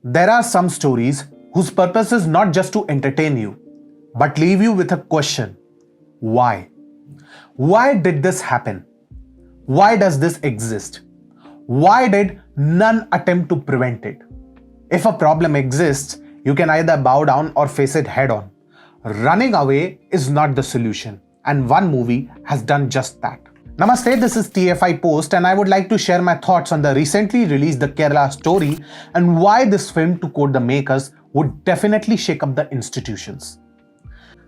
There are some stories whose purpose is not just to entertain you, but leave you with a question. Why? Why did this happen? Why does this exist? Why did none attempt to prevent it? If a problem exists, you can either bow down or face it head on. Running away is not the solution, and one movie has done just that. Namaste, this is TFIPost, and I would like to share my thoughts on the recently released The Kerala Story and why this film, to quote the makers, would definitely shake up the institutions.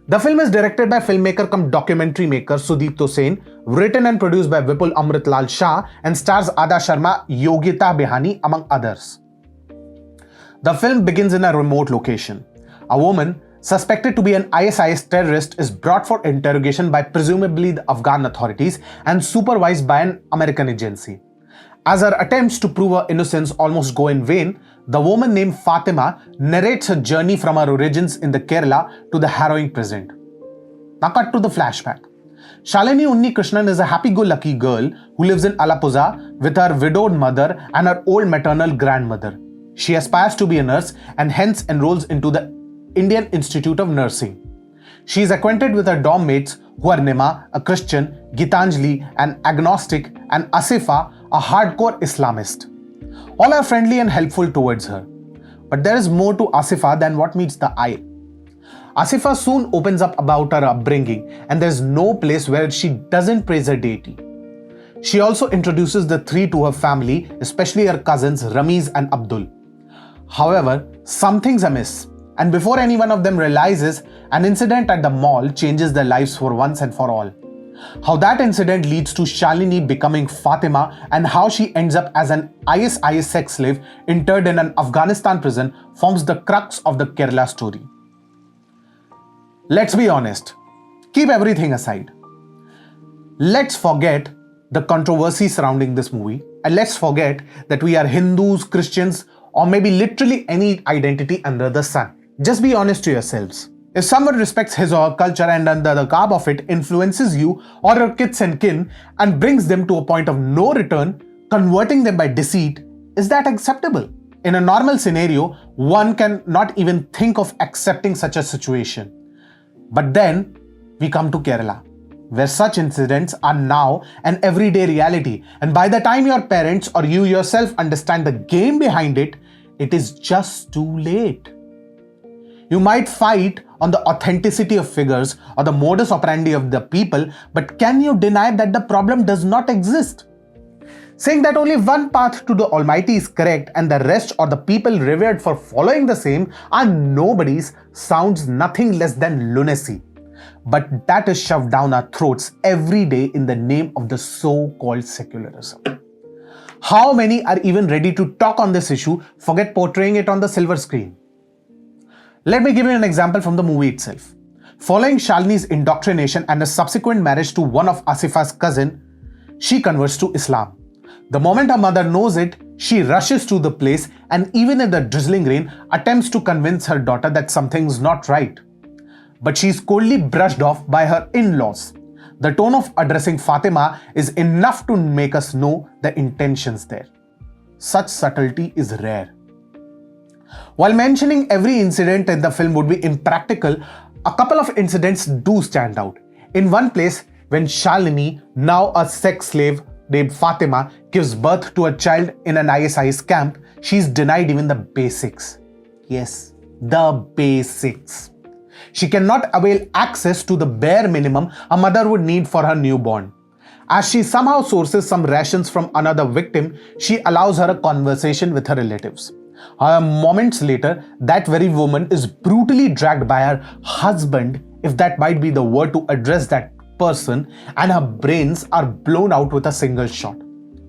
The film is directed by filmmaker cum documentary maker Sudeep Sen, written and produced by Vipul Amritlal Shah, and stars Ada Sharma, Yogita Behani, among others. The film begins in a remote location. A woman suspected to be an ISIS terrorist is brought for interrogation by presumably the Afghan authorities and supervised by an American agency. As her attempts to prove her innocence almost go in vain, the woman named Fatima narrates her journey from her origins in the Kerala to the harrowing present. Now cut to the flashback. Shalini Unni Krishnan is a happy-go-lucky girl who lives in Alappuzha with her widowed mother and her old maternal grandmother. She aspires to be a nurse and hence enrolls into the Indian Institute of Nursing. She is acquainted with her dorm mates who are Nima, a Christian, Gitanjali, an agnostic, and Asifa, a hardcore Islamist. All are friendly and helpful towards her. But there is more to Asifa than what meets the eye. Asifa soon opens up about her upbringing, and there is no place where she doesn't praise her deity. She also introduces the three to her family, especially her cousins Ramiz and Abdul. However, something's amiss, and before any one of them realizes, an incident at the mall changes their lives for once and for all. How that incident leads to Shalini becoming Fatima and how she ends up as an ISIS sex slave interred in an Afghanistan prison forms the crux of the Kerala story. Let's be honest. Keep everything aside. Let's forget the controversy surrounding this movie, and let's forget that we are Hindus, Christians, or maybe literally any identity under the sun. Just be honest to yourselves. If someone respects his or her culture and under the garb of it influences you or your kith and kin and brings them to a point of no return, converting them by deceit, is that acceptable? In a normal scenario, one can not even think of accepting such a situation. But then we come to Kerala, where such incidents are now an everyday reality, and by the time your parents or you yourself understand the game behind it, it is just too late. You might fight on the authenticity of figures or the modus operandi of the people, but can you deny that the problem does not exist? Saying that only one path to the Almighty is correct and the rest or the people revered for following the same are nobodies sounds nothing less than lunacy. But that is shoved down our throats every day in the name of the so-called secularism. How many are even ready to talk on this issue, forget portraying it on the silver screen? Let me give you an example from the movie itself. Following Shalini's indoctrination and a subsequent marriage to one of Asifa's cousin, she converts to Islam. The moment her mother knows it, she rushes to the place and even in the drizzling rain attempts to convince her daughter that something's not right. But she is coldly brushed off by her in-laws. The tone of addressing Fatima is enough to make us know the intentions there. Such subtlety is rare. While mentioning every incident in the film would be impractical, a couple of incidents do stand out. In one place, when Shalini, now a sex slave named Fatima, gives birth to a child in an ISIS camp, she is denied even the basics. Yes, the basics. She cannot avail access to the bare minimum a mother would need for her newborn. As she somehow sources some rations from another victim, she allows her a conversation with her relatives. Moments later, that very woman is brutally dragged by her husband, if that might be the word to address that person, and her brains are blown out with a single shot.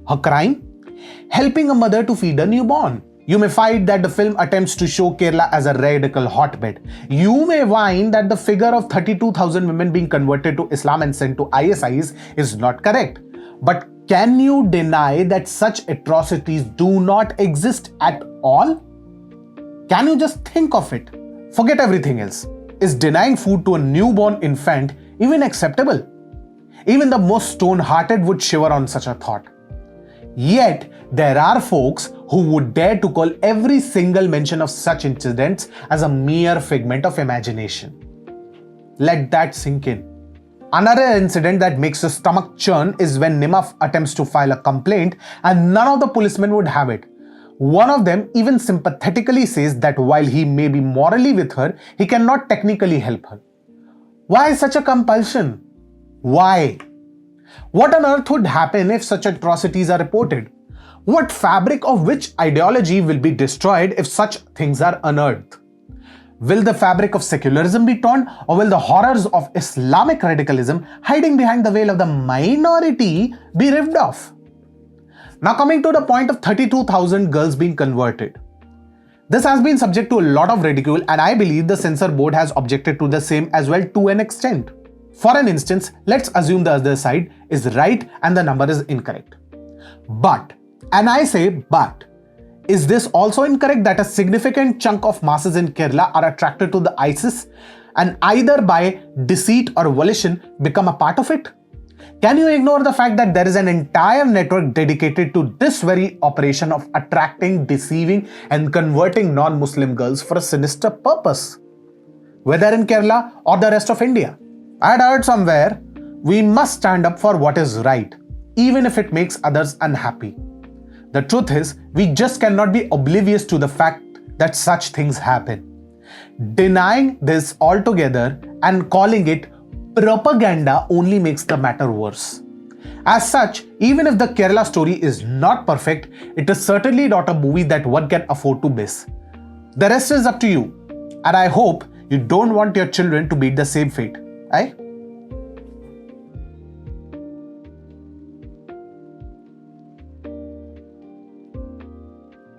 Her crime? Helping a mother to feed a newborn. You may find that the film attempts to show Kerala as a radical hotbed. You may whine that the figure of 32,000 women being converted to Islam and sent to ISIS is not correct. But can you deny that such atrocities do not exist at all? Can you just think of it? Forget everything else. Is denying food to a newborn infant even acceptable? Even the most stone-hearted would shiver on such a thought. Yet, there are folks who would dare to call every single mention of such incidents as a mere figment of imagination. Let that sink in. Another incident that makes your stomach churn is when Nimaf attempts to file a complaint and none of the policemen would have it. One of them even sympathetically says that while he may be morally with her, he cannot technically help her. Why such a compulsion? Why? What on earth would happen if such atrocities are reported? What fabric of which ideology will be destroyed if such things are unearthed? Will the fabric of secularism be torn, or will the horrors of Islamic radicalism hiding behind the veil of the minority be ripped off? Now coming to the point of 32,000 girls being converted. This has been subject to a lot of ridicule, and I believe the censor board has objected to the same as well to an extent. For an instance, let's assume the other side is right and the number is incorrect. But, and I say but, is this also incorrect that a significant chunk of masses in Kerala are attracted to the ISIS and either by deceit or volition become a part of it? Can you ignore the fact that there is an entire network dedicated to this very operation of attracting, deceiving and converting non-Muslim girls for a sinister purpose? Whether in Kerala or the rest of India. I had heard somewhere, we must stand up for what is right, even if it makes others unhappy. The truth is, we just cannot be oblivious to the fact that such things happen. Denying this altogether and calling it propaganda only makes the matter worse. As such, even if the Kerala story is not perfect, it is certainly not a movie that one can afford to miss. The rest is up to you, and I hope you don't want your children to meet the same fate. Aye?